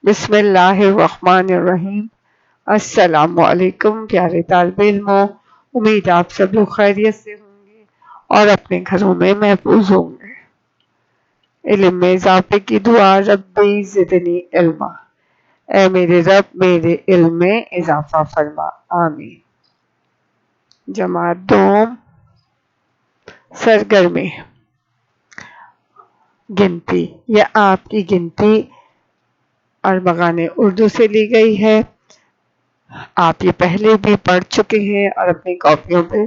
بسم اللہ الرحمن الرحیم۔ السلام علیکم پیارے طالب علموں، امید آپ سب لوگ خیریت سے ہوں گے اور اپنے گھروں میں محفوظ ہوں گے۔ علم میں اضافے کی دعا، ربی زدنی علما، اے میرے رب میرے علم میں اضافہ فرما، آمین۔ جماعت دوم، سرگرمی گنتی، یہ آپ کی گنتی ارمغان اردو سے لی گئی ہے۔ آپ یہ پہلے بھی پڑھ چکے ہیں اور اپنی کاپیوں پہ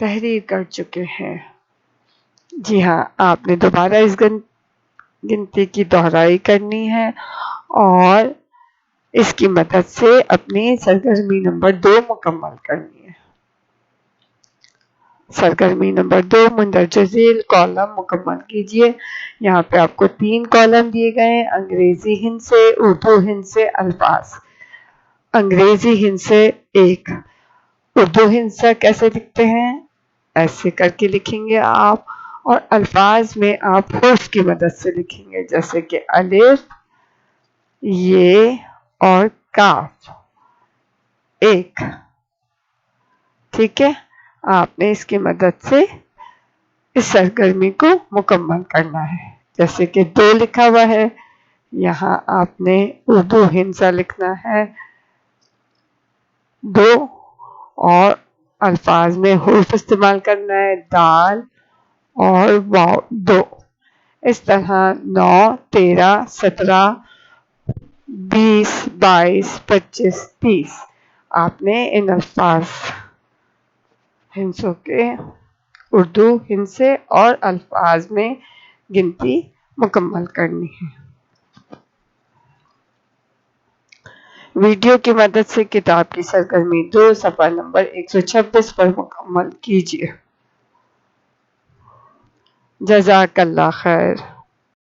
تحریر کر چکے ہیں۔ جی ہاں، آپ نے دوبارہ اس گنتی کی دہرائی کرنی ہے اور اس کی مدد سے اپنی سرگرمی نمبر 2 مکمل کرنی ہے۔ سرگرمی نمبر 2، مندرجہ ذیل کالم مکمل کیجئے۔ یہاں پہ آپ کو 3 کالم دیے گئے ہیں، انگریزی ہند سے، اردو ہند سے، الفاظ۔ انگریزی ہند سے 1، اردو ہند سے کیسے لکھتے ہیں ایسے کر کے لکھیں گے آپ، اور الفاظ میں آپ حروف کی مدد سے لکھیں گے، جیسے کہ الف، یہ اور کاف۔ 1، ٹھیک ہے، آپ نے اس کی مدد سے اس سرگرمی کو مکمل کرنا ہے۔ جیسے کہ 2 لکھا ہوا ہے، یہاں آپ نے اردو ہند سے لکھنا ہے 2، اور الفاظ میں حروف استعمال کرنا ہے، دال اور واو 2۔ اس طرح 9، 13، 17، 20، 22، 25، 30 آپ نے ان الفاظ ہندسوں کے اردو ہند سے اور الفاظ میں گنتی مکمل کرنی ہے۔ ویڈیو کی مدد سے کتاب کی سرگرمی 2 صفحہ نمبر 126 پر مکمل کیجیے۔ جزاک اللہ خیر۔